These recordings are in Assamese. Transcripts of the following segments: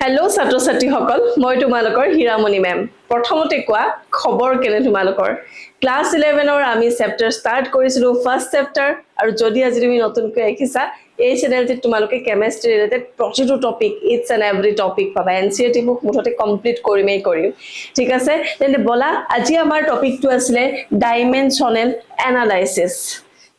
হেল্ল' ছাত্ৰ ছাত্ৰীসকল মই তোমালোকৰ হীৰামণি মেম প্ৰথমতে কোৱা খবৰ কেনে তোমালোকৰ ক্লাছ 11ৰ আমি চেপ্টাৰ ষ্টাৰ্ট কৰিছিলো ফাৰ্ষ্ট চেপ্টাৰ আৰু যদি আজি তুমি নতুনকৈ আহিছা এই চেনেলটিত তোমালোকে কেমিষ্ট্ৰি ৰিলেটেড প্ৰতিটো topic it's and every topic পাবা এনচিইআৰটি বুক মুঠতে কমপ্লিট কৰিম ঠিক আছে তেন্তে বলা আজি আমাৰ টপিকটো আছিলে ডাইমেনশ্যনেল এনালাইচিছ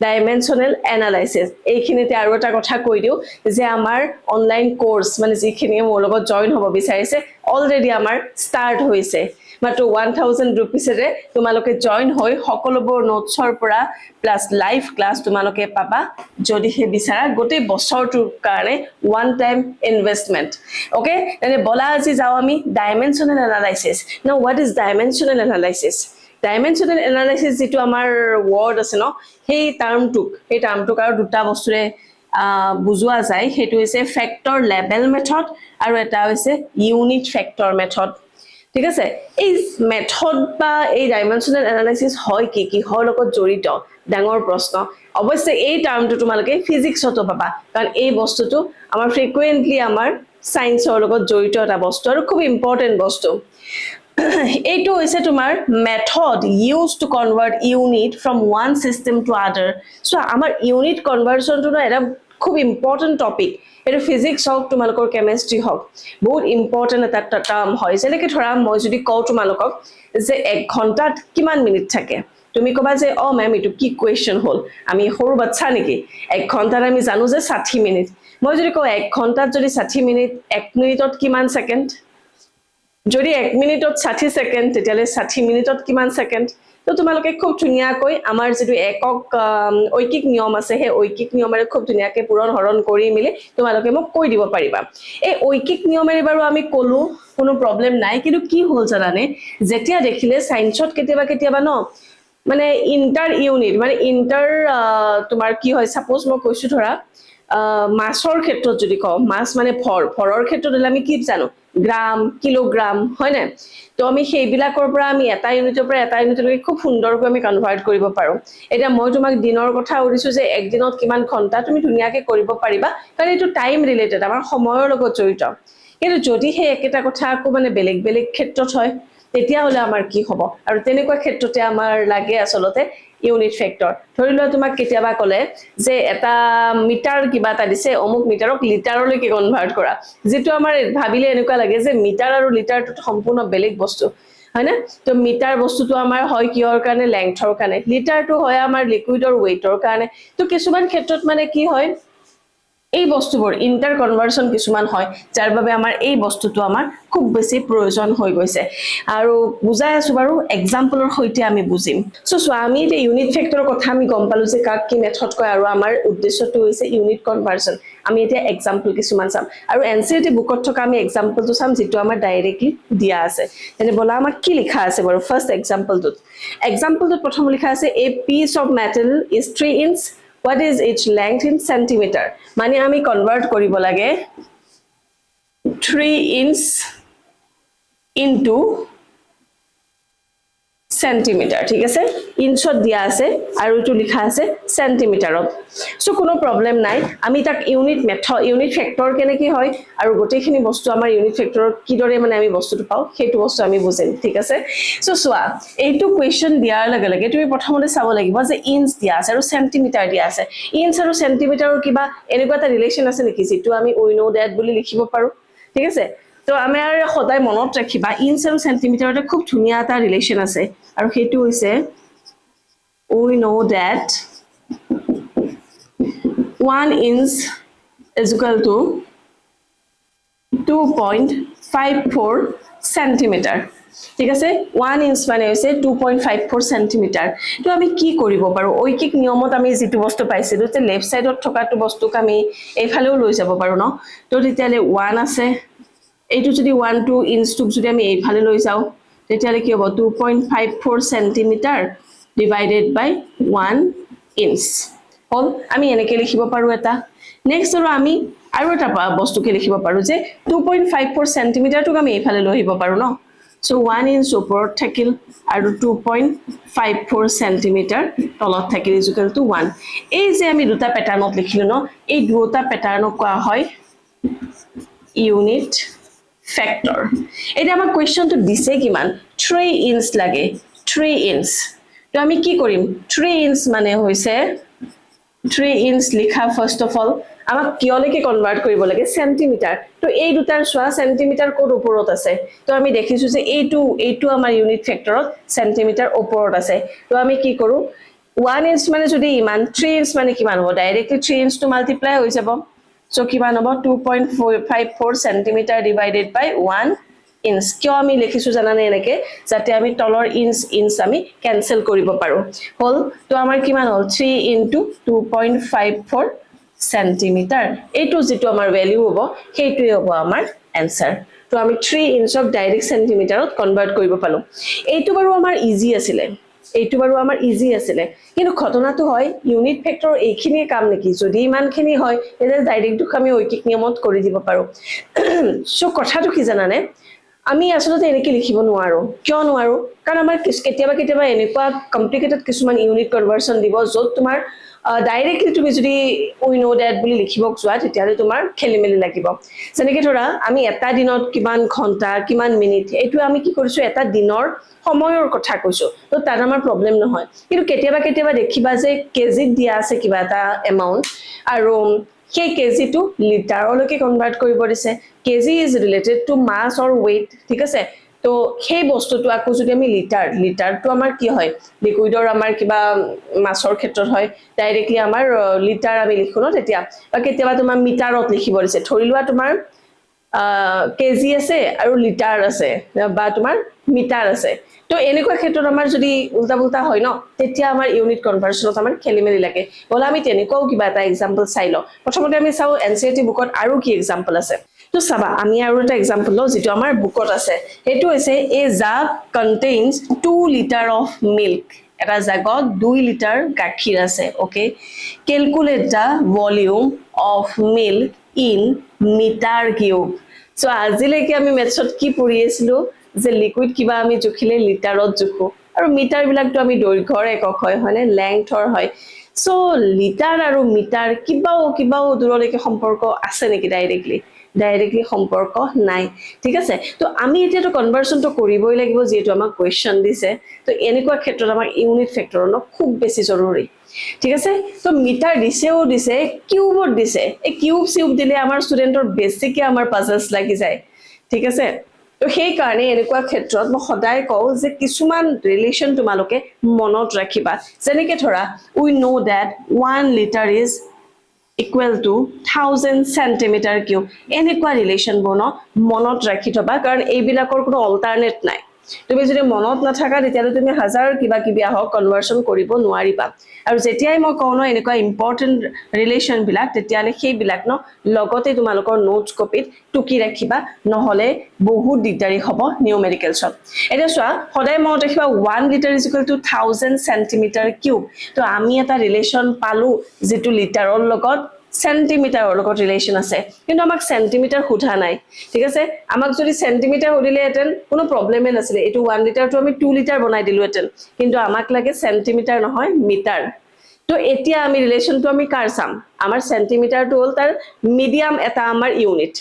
ডাইমেনশ্যনেল এনালাইচিছ এইখিনিতে আৰু এটা কথা কৈ দিও যে আমাৰ অনলাইন কোৰ্স মানে যিখিনি মোৰ লগত জয়েন হ'ব বিচাৰিছে অলৰেডি আমাৰ ষ্টাৰ্ট হৈছে মাত্ৰ 1000 ৰুপিসেৰে তোমালোকে জয়েন হৈ সকলোবোৰ নোটছৰ পৰা প্লাস লাইভ ক্লাস তোমালোকে পাবা যদি হে বিচাৰা গোটে বছৰটোৰ কাৰণে ওয়ান টাইম ইনভেষ্টমেন্ট ওকে তেনে বলা আজি যাও আমি ডাইমেনশ্যনেল এনালাইচিছ নাও what is dimensional analysis dimensional analysis যেটো আমাৰ ওয়াৰ্ড আছে ন সেই টাৰ্মটুক আৰু দুটা বস্তুৰে বুজোৱা যায় হেতু হৈছে ফ্যাক্টৰ লেভেল মেথড আৰু এটা হৈছে ইউনিট ফ্যাক্টৰ মেথড ঠিক আছে এই মেথড বা এই ডাইমেনশ্যনেল এনালাইচিছ হয় কি কিহৰ লগত জড়িত ডাঙৰ প্ৰশ্ন অৱশ্যে এই টাৰ্মটো তোমালোকে ফিজিক্সতো পাবা কাৰণ এই বস্তুটো আমাৰ ফ্ৰিকুৱেন্টলি আমাৰ সায়েন্সৰ লগত জড়িত এটা বস্তু আৰু খুব ইম্পৰ্টেন্ট বস্তু এইটো হৈছে তোমাৰ method use to convert unit from one system to other so আমাৰ ইউনিট কনভাৰ্সনটো এটা খুব ইম্পৰ্টেন্ট টপিক এটা ফিজিক্স হওক তোমালোকৰ কেমিষ্ট্ৰি হওক বহুত ইম্পৰ্টেন্ট এটা টাৰ্ম হয় যেনেকৈ ধৰা মই যদি কওঁ তোমালোকক যে 1 ঘন্টাত কিমান মিনিট থাকে তুমি কবা যে ও ম্যাম এটো কি কোৱেশ্চন হল আমি সৰু বাচ্চা নেকি 1 ঘন্টাত আমি জানো যে 60 মিনিট মই যদি কওঁ 1 ঘন্টাত যদি 60 মিনিট 1 মিনিটত কিমান সেকেন্ড যদি 1 মিনিটত 60 সেকেন্ড তেতিয়ালে 60 মিনিটত কিমান সেকেন্ড তো তোমালোকে খুব ধুনিয়াকৈ আমাৰ যেটো একক ঐকিক নিয়ম আছে হে ঐকিক নিয়মেৰে খুব ধুনিয়াকৈ পূৰণ হৰণ কৰি মিলি তোমালোকে মোক কৈ দিব পাৰিবা এই ঐকিক নিয়মেৰে বাৰু আমি কলো কোনো প্ৰবলেম নাই কিন্তু কি হল জানানে যেতিয়া দেখিলে সায়েন্সত কেতিয়াবা ন মানে ইন্টাৰ ইউনিট মানে ইন্টাৰ তোমাৰ কি হয় সাপোজ মই কৈছো ধৰা মাছৰ ক্ষেত্ৰত যদি কওঁ মাছ মানে ফৰৰ ক্ষেত্ৰত আমি কি জানো গ্ৰাম কিলোগ্ৰাম হয় না তো আমি সেইবিলাকৰ পৰা আমি এটা ইউনিটৰ পৰা এটা ইউনিটলৈকে খুব সুন্দৰকৈ আমি কনভাৰ্ট কৰিব পাৰো এটা মই তোমাক দিনৰ কথা উৰিছো যে এক দিনত কিমান ঘন্টা তুমি ধুনিয়াকৈ কৰিব পাৰিবা কাৰণ এটো টাইম ৰিলেটেড আমাৰ সময়ৰ লগত জড়িত কিন্তু যদি হে একেটা কথা আকৌ মানে বেলেগ ক্ষেত্ৰত হয় তেতিয়া হলে আমাৰ কি হ'ব আৰু তেনেকুৱা ক্ষেত্ৰতে আমাৰ লাগে আসলতে ইউনিট ফ্যাক্টৰ ধৰি লোৱা তোমাক কেতিয়াবা কলে যে এটা মিটাৰ কিবা এটা দিছে অমুক মিটাৰক লিটাৰলৈকে কনভাৰ্ট কৰা যেটো আমাৰ ভাবিলে এনেকুৱা লাগে যে মিটাৰ আৰু লিটাৰটো সম্পূৰ্ণ বেলেগ বস্তু হয় না তো মিটাৰ বস্তুটো আমাৰ হয় কিহৰ কাৰণে লেংথৰ কাৰণে লিটাৰটো হয় আমাৰ লিকুইডৰ ওয়েটৰ কাৰণে তো কিছুমান ক্ষেত্ৰত মানে কি হয় এই বস্তুবোৰ ইন্টাৰ কনভাৰ্সন কিছুমান হয় যাৰ বাবে আমাৰ এই বস্তুটো আমাৰ খুব বেছি প্ৰয়োজন হৈ গৈছে আৰু বুজাই আছো বাৰু এক্সাম্পলৰ সৈতে আমি বুজিম সো আমি এই ইউনিট ফ্যাক্টৰৰ কথা আমি গম পালো যে কাক কি মেথড কয় আৰু আমাৰ উদ্দেশ্যটো হৈছে ইউনিট কনভাৰ্সন আমি এতিয়া এক্সাম্পল কিছুমান চাম আৰু এনচিইআৰটি বুকত থকা আমি এক্সাম্পলটো চাম যেটো আমাৰ ডাইৰেক্টলি দিয়া আছে তেনে বলা আমাৰ কি লিখা আছে বাৰু ফাৰ্স্ট এক্সাম্পলটোত প্ৰথম লিখা আছে a piece of metal is 3 inch what is its length in centimeter মানে আমি কনভার্ট কৰিব লাগে 3 inch into সেন্টিমিটাৰ ঠিক আছে ইঞ্চত দিয়া আছে আৰু এটো লিখা আছে সেন্টিমিটাৰত সো কোনো প্ৰবলেম নাই আমি তাক ইউনিট ফ্যাক্টৰ কেনে কি হয় আৰু গোটেইখিনি বস্তু আমাৰ ইউনিট ফ্যাক্টৰ কি দৰে মানে আমি বস্তুটো পাও সেইটো বস্তু আমি বুজিম ঠিক আছে সো সোৱা এইটো কোৱেশ্চন দিয়াৰ লগে লগে তুমি প্ৰথমতে চাব লাগিব যে ইঞ্চ দিয়া আছে আৰু সেন্টিমিটাৰ দিয়া আছে ইঞ্চ আৰু সেন্টিমিটাৰৰ কিবা এনেকুৱা এটা ৰিলেচন আছে নেকি যেটো আমি উই নো দ্যাট বুলি লিখিব পাৰো ঠিক আছে তো আমাৰ সদায় মনত ৰাখিবা ইঞ্চ আৰু সেন্টিমিটাৰতে খুব ধুনিয়া এটা ৰিলেচন আছে আৰু হেতু হৈছে we know that 1 inch is equal to 2.54 centimeter ঠিক আছে 1 inch মানে হৈছে 2.54 centimeter তো আমি কি কৰিব পাৰো ঐকিক নিয়মত আমি যেটো বস্তু পাইছিলো যে লেফট সাইডত থকাটো বস্তুক আমি এইফালেও লৈ যাব পাৰো ন তো তেতিয়ালে 1 আছে এইটো যদি 1 2 ইঞ্চটোক যদি আমি এইফালে লৈ যাও তেতিয়ালে কি হ'ব 2.54 সেন্টিমিটাৰ divided by 1 inch হল আমি এনেকৈ লিখিব পাৰো এটা নেক্সট আমি আৰু এটা বস্তুকে লিখিব পাৰো যে 2.54 সেন্টিমিটাৰটোক আমি এইফালে লৈ আহিব পাৰো ন সো 1 inch ওপৰত থাকিল আৰু 2.54 সেন্টিমিটাৰ তলত থাকিল is equal to 1 এই যে আমি দুটা প্যাটাৰ্ণত লিখিলো ন এই দুটা প্যাটাৰ্ণক কোৱা হয় ইউনিট ফেক্টৰ এটা আমাৰ কোৱেশ্চনটো দিছে কিমান 3 ইঞ্চ লাগে 3 ইঞ্চ তো আমি কি কৰিম 3 ইঞ্চ মানে হৈছে 3 ইঞ্চ লিখা ফাৰ্স্ট অফ অল আমাক কিয়লৈকে কনভাৰ্ট কৰিব লাগে সেন্টিমিটাৰ তো এই দুটাৰ সোৱা সেন্টিমিটাৰ কোড ওপৰত আছে তো আমি দেখিছো যে এইটো আমাৰ ইউনিট ফেক্টৰত সেন্টিমিটাৰ ওপৰত আছে তো আমি কি কৰো 1 ইঞ্চ মানে যদি ইমান 3 ইঞ্চ মানে কিমান হ'ব ডাইৰেক্টলি 3 ইঞ্চ টু মাল্টিপ্লাই হৈ যাব সো কিমান হ'ব 2.54 সেন্টিমিটাৰ ডিভাইডেড বাই 1 ইঞ্চ কিয় আমি লিখিছো জানানে এনেকে যাতে আমি তলৰ ইঞ্চ আমি ক্যান্সেল কৰিব পাৰো হল তো আমাৰ কিমান হল 3 ইনটু 2.54 সেন্টিমিটাৰ এইটো যেটো আমাৰ ভ্যালু হ'ব সেইটোই হ'ব আমাৰ आंसर তো আমি 3 ইঞ্চক ডাইৰেক্ট সেন্টিমিটাৰত কনভাৰ্ট কৰিব পালো এইটো বাৰু আমাৰ ইজি আছিল কিন্তু ঘটনাটো হয় ইউনিট ফেক্টৰ এইখিনি কাম নেকি যদি ইমানখিনি হয় তেনে ডাইৰেক্ট আমি ঐকিক নিয়মত কৰি দিব পাৰো সো কথাটো কি জানানে আমি আসলে এনেকে লিখিব নোৱাৰো কিয় নোৱাৰো কাৰণ আমাৰ কেতিয়াবা এনেকুৱা কমপ্লিকেটেড কিছুমান ইউনিট কনভাৰ্সন দিব যত তোমাৰ ডাইৰেক্টলি তুমি যদি উই নো দ্যাট বুলি লিখিব যোৱা তেতিয়ালে তোমাৰ খেলিমেলি লাগিব যেনেকে ধৰা আমি এটা দিনত কিমান ঘন্টা কিমান মিনিট এইটো আমি কি কৰিছো এটা দিনৰ সময়ৰ কথা কৈছো তো তাৰ আমাৰ প্ৰবলেম নহয় কিন্তু কেতিয়াবা দেখিবা যে কেজিত দিয়া আছে কিবা এটা এমাউন্ট আৰু সেই কেজি টু লিটাৰলৈকে কনভাৰ্ট কৰিব দিছে KG is related to mass or weight ঠিক আছে তো সেই বস্তুটো আকো যদি আমি লিটাৰটো আমাৰ কি হয় লিকুইডৰ আমাৰ কিবা মাছৰ ক্ষেত্ৰত হয় ডাইৰেক্টলি আমাৰ লিটাৰ আমি লিখো ন তেতিয়া বা কেতিয়াবা তোমাৰ মিটাৰত লিখিব দিছে ধৰি লোৱা তোমাৰ কেজি আছে আৰু লিটাৰ আছে বা তোমাৰ মিটাৰ আছে তো এনেকুৱা ক্ষেত্ৰত আমাৰ যদি উল্টা হয় ন তেতিয়া আমাৰ ইউনিট কনভাৰ্সনত আমাৰ খেলিমেলি লাগে বলা আমি তেনেকুৱাও কিবা এটা এক্সাম্পল চাই লও প্ৰথমতে আমি চাও এনসিইআৰটি বুকত আৰু কি এক্সাম্পল আছে তো চাবা আমি আৰু এটা এক্সাম্পল লও যেটো আমাৰ বুকত আছে হেতু হৈছে a jug contains 2 litre of milk এটা জাগত 2 লিটাৰ গাখীৰ আছে okay calculate the volume of milk in metre cube so আজিলৈকে আমি মেথছত কি পঢ়ি আছিলো যে লিকুইড কিবা আমি জুখিলে লিটাৰত জুখো আৰু মিটাৰ বিলাকটো আমি দৈৰ্ঘ্যৰ একক হয় হয়নে লেংথৰ হয় সো লিটাৰ আৰু মিটাৰ কিবাও দূৰলৈকে সম্পৰ্ক আছে নেকি ডাইৰেক্টলি সম্পৰ্ক নাই ঠিক আছে তো আমি এতিয়াটো কনভাৰ্সনটো কৰিবই লাগিব যেটো আমাক কোৱেশ্চন দিছে তো এনেকুৱা ক্ষেত্ৰত আমাৰ ইউনিট ফেক্টৰ ন খুব বেছি জৰুৰী ঠিক আছে তো মিটাৰ দিছে কিউবত দিছে এই কিউব দিলে আমাৰ ষ্টুডেন্টৰ বেছিকে আমাৰ পাজলস লাগি যায় ঠিক আছে তো সেই কাৰণে এনেকুৱা ক্ষেত্ৰত মই সদায় কও যে কিছুমান ৰিলেচন তোমালোকে মনত ৰাখিবা যেনেকে ধৰা we know that 1 litre is equal to 1000 centimeter cube এনেকুৱা ৰিলেচন বনো মনত ৰাখি থবা কাৰণ এইবিলাকৰ কোনো অল্টাৰনেট নাই তুমি যদি মনত নাথাকা তেতিয়ালে তুমি হাজাৰ কিবা কিবি আহক কনভাৰ্সন কৰিব নোৱাৰিবা আৰু যেতিয়াই মই কোন এনেকুৱা ইম্পৰ্টেন্ট ৰিলেচন বিলাক তেতিয়ালে সেই বিলাক ন লগতে তোমালোকৰ নোটছ কপিত টুকি ৰাখিবা নহলে বহুত দিগদাৰি হ'ব নিউমেৰিকেলছত এটা চোৱা সদায় মনত ৰাখিবা 1 litre is equal two 1000 centimetre cube তো আমি এটা ৰিলেচন পালো যেটো লিটাৰৰ লগত সেন্টিমিটাৰৰ লগত ৰিলেচন আছে কিন্তু আমাক সেন্টিমিটাৰ খুধা নাই ঠিক আছে আমাক যদি সেন্টিমিটাৰ হদিলে এটেন কোনো প্ৰবলেমে নাছিলে এটো 1 লিটাৰটো আমি 2 লিটাৰ বনাই দিলো এটেন কিন্তু আমাক লাগে সেন্টিমিটাৰ নহয় মিটাৰ তো এতিয়া আমি ৰিলেচনটো আমি কাৰ চাম আমাৰ সেন্টিমিটাৰটো হল তাৰ মিডিয়াম এটা আমাৰ ইউনিট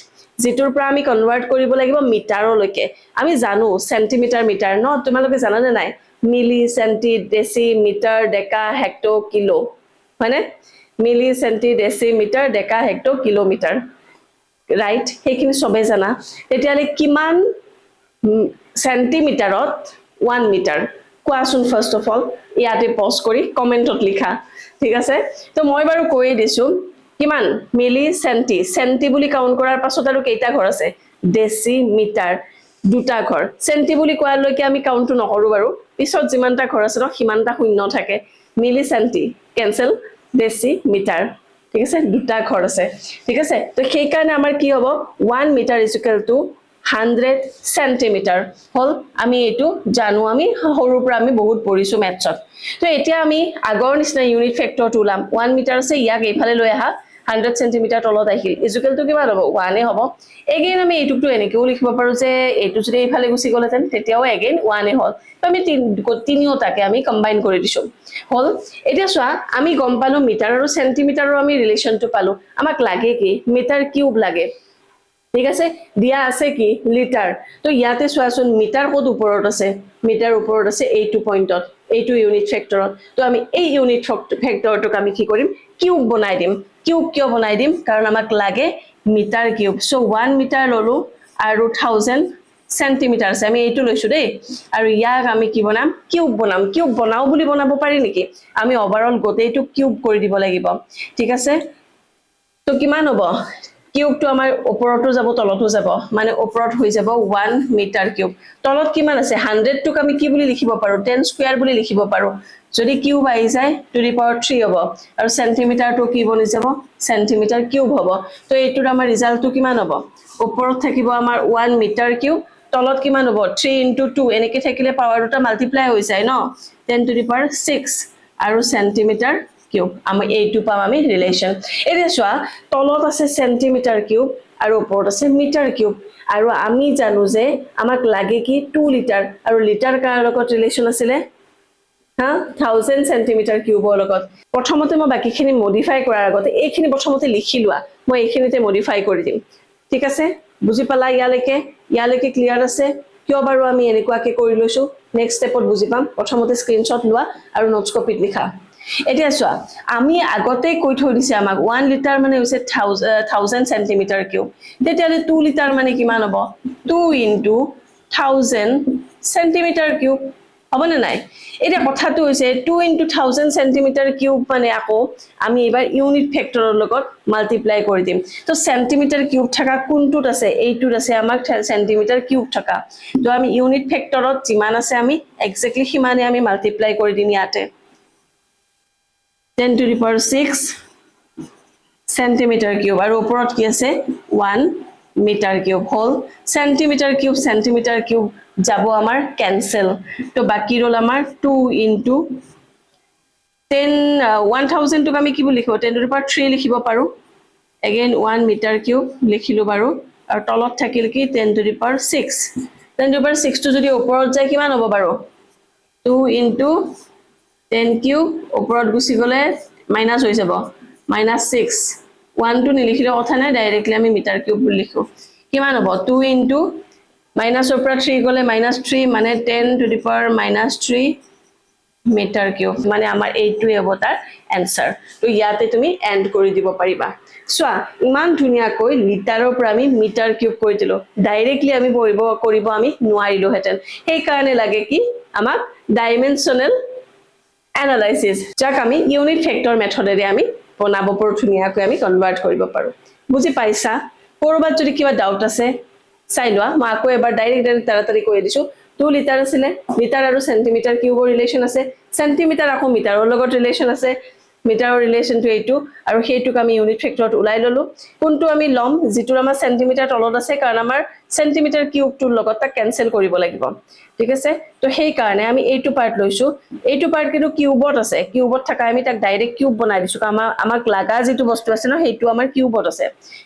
যেটোৰ পৰা আমি কনভাৰ্ট কৰিব লাগিব মিটাৰলৈকে আমি জানো সেন্টিমিটাৰ মিটাৰ ন তোমালোকে জানা নে নাই মিলি সেন্টি ডেসি মিটাৰ ডেকা হেক্টো কিলো হয়নে মিলি সেন্টি ডেসি মিটাৰ ডেকা হেক্টো কিলোমিটাৰ ৰাইট সেইখিনি সবে জানা তেতিয়ালে কিমান সেন্টিমিটাৰত 1 মিটাৰ কোৱাচোন ফাৰ্স্ট অফ অল ইয়াতে পজ কৰি কমেন্টত লিখা ঠিক আছে তো মই বাৰু কৈ দিছো কিমান মিলি সেন্টি বুলি কাউন্ট কৰাৰ পাছত আৰু কেইটা ঘৰ আছে ডেসি মিটাৰ দুটা ঘৰ সেন্টি বুলি কোৱাৰ লৈকে আমি কাউন্টটো নকৰো বাৰু পিছত যিমানটা ঘৰ আছে ন সিমানটা শূন্য থাকে মিলি সেন্টি ক্যান্সেল ডেসি মিটাৰ ঠিক আছে দুটা ঘৰ আছে ঠিক আছে তো সেই কাৰণে আমাৰ কি হ'ব 1 metre is equal to 100 centimetre হল আমি এটো জানো আমি হৰুৰ পৰা আমি বহুত পঢ়িছো ম্যাথছত তো এতিয়া আমি আগৰ নিচিনা ইউনিট ফেক্টৰ উলাম 1 মিটাৰ আছে ইয়াক এইফালে লৈ আহা 100 সেন্টিমিটাৰ তলত আহিল ইজ ইকুৱেল টু কিমান হ'ব 1 এ হ'ব এগেইন আমি এটুকটো এনেকেও লিখিব পাৰো যে এটু যদি এইফালে গুছি গলেতেন তেতিয়াও এগেইন 1 এ হল তো আমি তিনিওটাকে আমি কম্বাইন কৰি দিছো হল এতিয়া চোৱা আমি গম পালো মিটাৰ আৰু সেন্টিমিটাৰৰ আমি ৰিলেচনটো পালো আমাক লাগে কি মিটাৰ কিউব লাগে ঠিক আছে দিয়া আছে কি লিটাৰ তো ইয়াতে চোৱাচোন মিটাৰ ক'ত ওপৰত আছে মিটাৰ ওপৰত আছে এইটো পইণ্টত এইটো ইউনিট ফেক্টৰত তো আমি এই ইউনিট ফেক্টৰটোক আমি কি কৰিম কিউব বনাই দিম কিউব কিয় বনাই দিম কাৰণ আমাক লাগে মিটাৰ কিউব সো 1 মিটাৰ ললো আৰু 1000 সেন্টিমিটাৰ আছে আমি এইটো লৈছো দেই আৰু ইয়াক আমি কি বনাম কিউব বনাও বুলি বনাব পাৰি নেকি আমি ওভাৰঅল গোটেইটো কিউব কৰি দিব লাগিব ঠিক আছে তো কিমান হ'ব কিউবটো আমাৰ ওপৰতো যাব তলতো যাব মানে ওপৰত হৈ যাব 1 মিটাৰ কিউব তলত কিমান আছে 100 টোক আমি কি বুলি লিখিব পাৰো 10 স্কয়াৰ বুলি লিখিব পাৰো যদি কিউব আহি যায় টু দি পাৱাৰ 3 হ'ব আৰু সেন্টিমিটাৰটো কি বনি যাব সেন্টিমিটাৰ কিউব হ'ব তো এইটোৰ আমাৰ ৰিজাল্টটো কিমান হ'ব ওপৰত থাকিব আমাৰ 1 মিটাৰ কিউব তলত কিমান হ'ব 3 * 2 এনেকে থাকিলে পাৱাৰ দুটা মাল্টিপ্লাই হৈ যায় ন 10 টু দি পাৱাৰ 6 আৰু সেন্টিমিটাৰ কিউব আমি এইটো পাম আমি ৰিলেশন এতিয়া চোৱা তলত আছে সেন্টিমিটাৰ কিউব আৰু ওপৰত আছে মিটাৰ কিউব আৰু আমি জানো যে আমাক লাগে কি 2 লিটাৰ আৰু লিটাৰ কাৰ লগত ৰিলেশন আছিল হা 1000 সেন্টিমিটাৰ কিউবৰ লগত প্ৰথমতে মই বাকিখিনি মডিফাই কৰাৰ আগতে এইখিনি প্ৰথমতে লিখি লোৱা মই এইখিনিতে মডিফাই কৰি দিম ঠিক আছে বুজি পালা ইয়ালৈকে ক্লিয়াৰ আছে কিয় বাৰু আমি এনেকুৱাকে কৰি লৈছো নেক্সট স্টেপত বুজি পাম প্ৰথমতে স্ক্ৰিনশ্বট লোৱা আৰু নোটছ কপিত লিখা এতিয়া চোৱা আমি আগতে কৈ থৈ দিছে আমাক 1 লিটাৰ মানে হৈছে 1000 সেন্টিমিটাৰ কিউব তেতিয়ালে 2 লিটাৰ মানে কিমান হ'ব 2 * 1000 সেন্টিমিটাৰ কিউব হবনে নাই এটা কথাটো হৈছে 2 * 1000 সেন্টিমিটাৰ কিউব মানে আকৌ আমি এবাৰ ইউনিট ফেক্টৰৰ লগত মাল্টিপ্লাই কৰি দিম তো সেন্টিমিটাৰ কিউব থাকা কোনটোত আছে এইটোত আছে আমাক সেন্টিমিটাৰ কিউব থাকা তো আমি ইউনিট ফেক্টৰত যিমান আছে আমি এক্স্যাক্টলি সিমানে আমি মাল্টিপ্লাই কৰি দিম ইয়াতে 10 to the power 6 centimeter cube আৰু ওপৰত কি আছে 1 মিটাৰ কিউব হল সেন্টিমিটাৰ কিউব যাব আমাৰ ক্যান্সেল তো বাকি ৰল আমাৰ 2 * 10 1000 টোক আমি কি বুলি লিখো 10 to the power 3 লিখিব পাৰো again 1 মিটাৰ কিউব লিখিলো বাৰু আৰু তলত থাকিল কি 10 to the power 6 10 to the power 6 টো যদি ওপৰত যায় কিমান হ'ব বাৰু 2 * 10 কিউব ওপৰত গুছি গলে মাইনাস হৈ যাব -6 1 টো নিলিখিলে কথা নাই ডাইৰেক্টলি আমি মিটাৰ কিউব বুলি লিখো কিমান হ'ব 2 * মাইনাসৰ পৰা 3 গলে -3 মানে 10 to the power -3 metre cube মানে আমাৰ এইটোৱে হ'ব তাৰ এনসাৰ তো ইয়াতে তুমি এন্ড কৰি দিব পাৰিবা সোৱা ইমান ধুনিয়াকৈ লিটাৰৰ পৰা আমি মিটাৰ কিউব কৰি দিলো ডাইৰেক্টলি আমি কৰিব আমি নোৱাৰিলো হেতেন সেই কাৰণে লাগে কি আমাক ডাইমেনশনাল এনালাইসিস যাক আমি ইউনিট ফেক্টৰ মেথডেৰে আমি বনাব পাৰো ধুনিয়াকৈ আমি কনভাৰ্ট কৰিব পাৰো বুজি পাইছা কৰবাত যদি কিবা ডাউট আছে চাই লোৱা মই আকৌ এবাৰ ডাইৰেক্ট তাড়াতাড়ি কৈ দিছো 2 লিটাৰ আছিল লিটাৰ আৰু সেন্টিমিটাৰ কিউবৰ ৰিলেশন আছে সেন্টিমিটাৰ আকৌ মিটাৰৰ লগত ৰিলেশন আছে মিটাৰৰ ৰিলেশন টু এইটো আৰু সেইটোক আমি ইউনিট ফেক্টৰত উলাই ললো কোনটো আমি লম যেটো আমাৰ সেন্টিমিটাৰ তলত আছে কাৰণ আমাৰ সেন্টিমিটাৰ কিউবটোৰ লগত তা ক্যান্সেল কৰিব লাগিব ঠিক আছে তো সেই কাৰণে আমি এইটো পাৰ্ট লৈছো এইটো পাৰ্ট কিন্তু কিউবত আছে কিউবত থাকা আমি তাক ডাইৰেক্ট কিউব বনাই দিছো আমাক লাগা যেটো বস্তু আছে ন সেইটো আমাৰ কিউবত আছে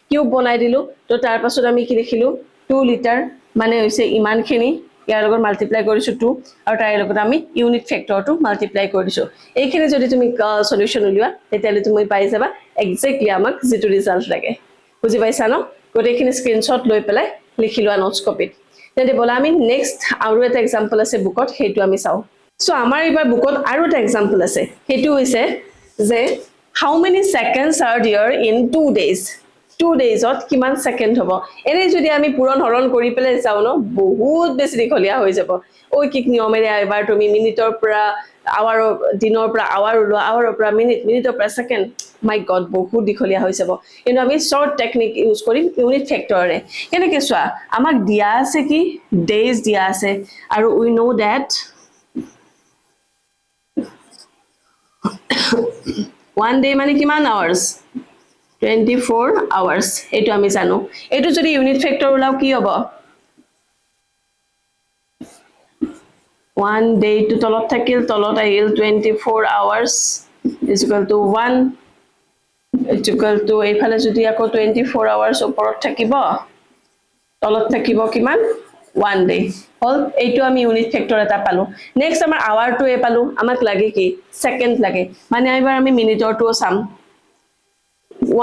কিউব বনাই দিলো তো তাৰ পাছত আমি কি লিখিলো 2 লিটাৰ মানে হৈছে ইমানখিনি ইয়াৰ লগত মাল্টিপ্লাই কৰিছো 2 আৰু তাইৰ লগত আমি ইউনিট ফেক্টৰটো মাল্টিপ্লাই কৰিছো এইখিনি যদি তুমি সলিউশন উলিয়া তেতিয়ালে তুমি পাই যাবা এক্স্যাক্টলি আমাক যেটো ৰিজাল্ট লাগে বুজি পাইছা ন গোটেইখিনি স্ক্ৰিনশ্বট লৈ পেলাই লিখি লোৱা নোটছ কপিত তেন্তে বলা আমি নেক্সট আৰু এটা এক্সাম্পল আছে বুকত সেইটো আমি চাও সো আমাৰ এবাৰ বুকত আৰু এটা এক্সাম্পল আছে হেতু হৈছে যে how many seconds are there in 2 days 2 days ত কিমান সেকেন্ড হ'ব এনে যদি আমি পূৰণ হৰণ কৰি পেলে চাও ন বহুত বেছি দীঘলীয়া হৈ যাব ঐকিক নিয়মেৰে এবাৰ তুমি মিনিটৰ পৰা আৱাৰ দিনৰ পৰা আৱাৰ উলোৱা আৱাৰৰ পৰা মিনিটৰ পৰা সেকেন্ড মাই গড বহুত দীঘলীয়া হৈ যাব কিন্তু আমি শৰ্ট টেকনিক ইউজ কৰিম ইউনিট ফেক্টৰে কেনেকৈ চোৱা আমাক দিয়া আছে কি ডেজ দিয়া আছে আৰু উই নো দ্যাট 1 day মানে কিমান আৱাৰ্স 24 hours এটো আমি জানো এটো যদি ইউনিট ফেক্টৰ উলাও কি হ'ব 1 day to তলত থাকিল তলত আহিল 24 hours is equal to 1 is equal to এইফালে যদি আকৌ 24 hours ওপৰত থাকিব তলত থাকিব কিমান 1 day হল এইটো আমি ইউনিট ফেক্টৰ এটা পালো নেক্সট আমাৰ আৱাৰ টু এ পালো আমাক লাগে কি সেকেন্ড লাগে মানে এবাৰ আমি মিনিটৰ টু চাম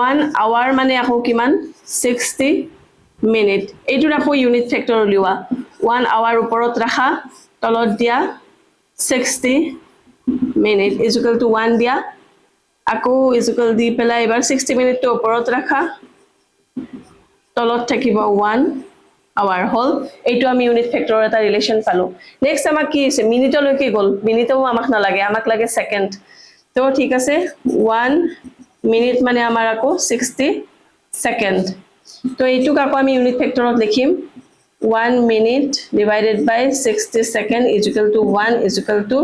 1 hour মানে আকৌ কিমান 60 মিনিট এইটোৰ আকৌ ইউনিট ফেক্টৰ উলিওৱা 1 আৱাৰ ওপৰত ৰাখা তলত দিয়া 60 মিনিট ইজ ইকুৱেল টু 1 দিয়া আকৌ ইজ ইকুৱেল দি পেলাই এবাৰ 60 মিনিটটো ওপৰত ৰাখা তলত থাকিব 1 আৱাৰ হল এইটো আমি ইউনিট ফেক্টৰৰ এটা ৰিলেশন পালো নেক্সট আমাক কি আছে মিনিটলৈকে গল মিনিটও আমাক নালাগে আমাক লাগে সেকেন্ড তো ঠিক আছে 1 মিনিট মানে আমাৰ আকৌ 60 সেকেন্ড তো এইটোক আকৌ আমি ইউনিট ফেক্টৰত লিখিম 1 minute divided by 60 second is equal to 1 is equal to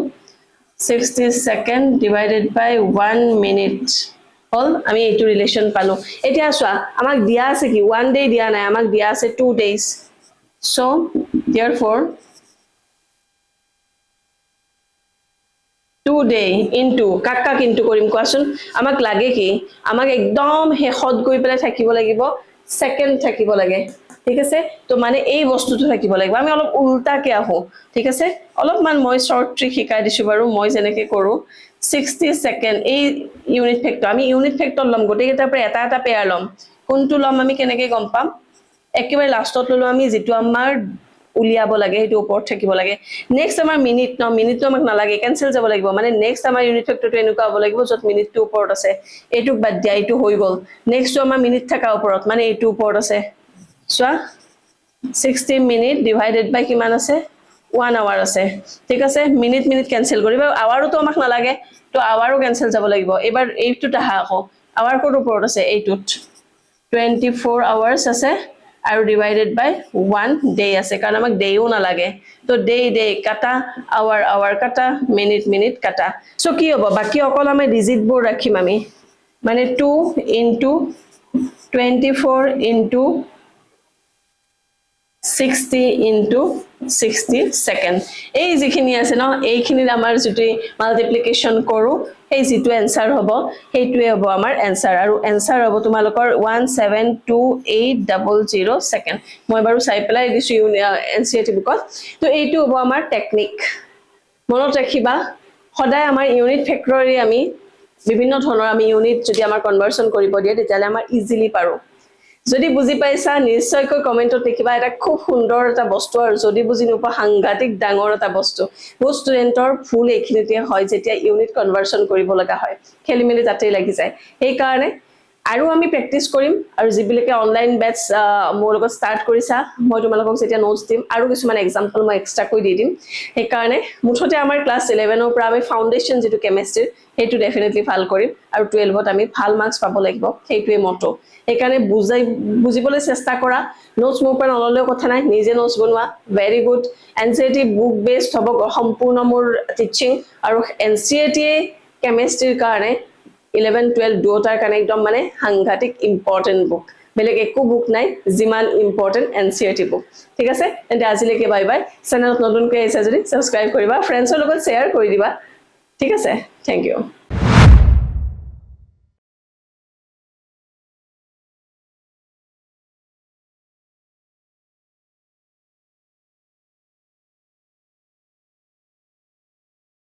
60 second divided by 1 minute হল আমি এইটো ৰিলেশন পালো এতিয়া চোৱা আমাক দিয়া আছে কি 1 ডে দিয়া নাই আমাক দিয়া আছে 2 days so therefore 2 day into কাক ইনটু কৰিম কোৱাচোন আমাক লাগে কি আমাক একদম হেখত গৈ পেলাই থাকিব লাগিব সেকেন্ড থাকিব লাগে ঠিক আছে তো মানে এই বস্তুটো থাকিব লাগিব আমি অলপ উল্টাকে আহো ঠিক আছে অলপমান মই শৰ্ট ট্ৰিক শিকাই দিছো বাৰু মই যেনেকে কৰো 60 সেকেন্ড এই ইউনিট ফেক্টৰ আমি ইউনিট ফেক্টৰ লম গোটেইকেইটাৰ পৰা এটা এটা পেয়াৰ লম কোনটো লম আমি কেনেকে গম পাম একেবাৰে লাষ্টত ললো আমি যেটো আমাৰ উলিয়াব লাগে হেতু ওপৰত থাকিব লাগে নেক্সট আমাৰ মিনিট ন মিনিটটো আমাক নালাগে কেনসেল যাব লাগিব মানে নেক্সট আমাৰ ইউনিট ফেক্টৰটো এনেকুৱা হ'ব লাগিব যত মিনিটটো ওপৰত আছে এইটো বাদ দিয়া এইটো হৈ গল নেক্সটটো আমাৰ মিনিট থাকা ওপৰত মানে এইটো ওপৰত আছে চোৱা 60 মিনিট ডিভাইডেড বাই কিমান আছে 1 আৱাৰ আছে ঠিক আছে মিনিট মিনিট কেনসেল কৰিবা আৱাৰটো আমাক নালাগে তো আৱাৰো কেনসেল যাব লাগিব এবাৰ এইটোত আহা আকৌ আৱাৰ কোৰ ওপৰত আছে এইটোত 24 আৱাৰ্স আছে আৰু ডিভাইডেড বাই 1 ডে আছে কাৰণ আমাক ডেও নালাগে তো ডে কাটা আৱাৰ কাটা মিনিট কাটা সো কি হ'ব বাকি অকল আমি ডিজিট বোৰ ৰাখিম আমি মানে 2 into 24 into 60 into 60 সেকেন্ড এই যিখিনি আছে ন এইখিনিৰ আমাৰ যেটো মাল্টিপ্লিকেশন কৰো এই যেটো आंसर হ'ব হেইটোৱে হ'ব আমাৰ आंसर আৰু आंसर হ'ব তোমালোকৰ 172800 সেকেন্ড মই বাৰু চাই পেলাই দিছো এনসিইআৰটি বুকত তো এইটো হ'ব আমাৰ টেকনিক মনত ৰাখিবা সদায় আমাৰ ইউনিট ফেক্টৰৰি আমি বিভিন্ন ধৰণৰ আমি ইউনিট যদি আমাৰ কনভাৰ্সন কৰিব দিয়ে তেতিয়ালে আমাৰ ইজিলি পাৰো যদি বুজি পাইছা নিশ্চয়কৈ কমেন্টত লিখিবা এটা খুব সুন্দৰ এটা বস্তু আৰু যদি বুজি নোপোৱা সাংঘাতিক ডাঙৰ এটা বস্তু বহুত ষ্টুডেন্টৰ ফুল এইখিনিতে হয় যেতিয়া ইউনিট কনভাৰ্সন কৰিব লগা হয় খেলিমেলি তাতেই লাগি যায় এই কাৰণে আৰু আমি প্ৰেক্টিস কৰিম আৰু যিবিলাকে অনলাইন বেটস মোৰ লগত স্টাৰ্ট কৰিছা মই তোমালোকক যেতিয়া নোটস দিম আৰু কিছুমান এক্সাম্পল মই এক্সট্ৰা কৈ দি দিম এই কাৰণে মুঠতে আমাৰ ক্লাস 11 ৰ পৰা আমি ফাউন্ডেশন যেটো কেমিষ্ট্ৰি হেতু ডেফিনেটলি ভাল কৰিম আৰু 12ত আমি ভাল মাৰ্কস পাব লাগিব হেতুৱে মটো এই কাৰণে বুজিবলৈ চেষ্টা কৰা নোটস মোৰ পৰা নললেও কথা নাই নিজে নোটস বনোৱা ভেৰি গুড এনসিইআৰটি বুক বেসড হ'ব সম্পূৰ্ণ মোৰ টিচিং আৰু এনসিইআৰটি কেমিষ্ট্ৰিৰ কাৰণে 11 12 দুটাৰ কাৰণে একদম মানে সাংঘাতিক ইম্পৰ্টেন্ট বুক বেলেগ একো বুক নাই জিমান ইম্পৰ্টেন্ট এনসিইআৰটি বুক ঠিক আছে তেন্তে আজিলৈকে বাই বাই চেনেলত নতুনকৈ আহিছা যদি সাবস্ক্ৰাইব কৰিবা ফ্ৰেণ্ডছৰ লগত শেয়াৰ কৰি দিবা ঠিক আছে থ্যাংক ইউ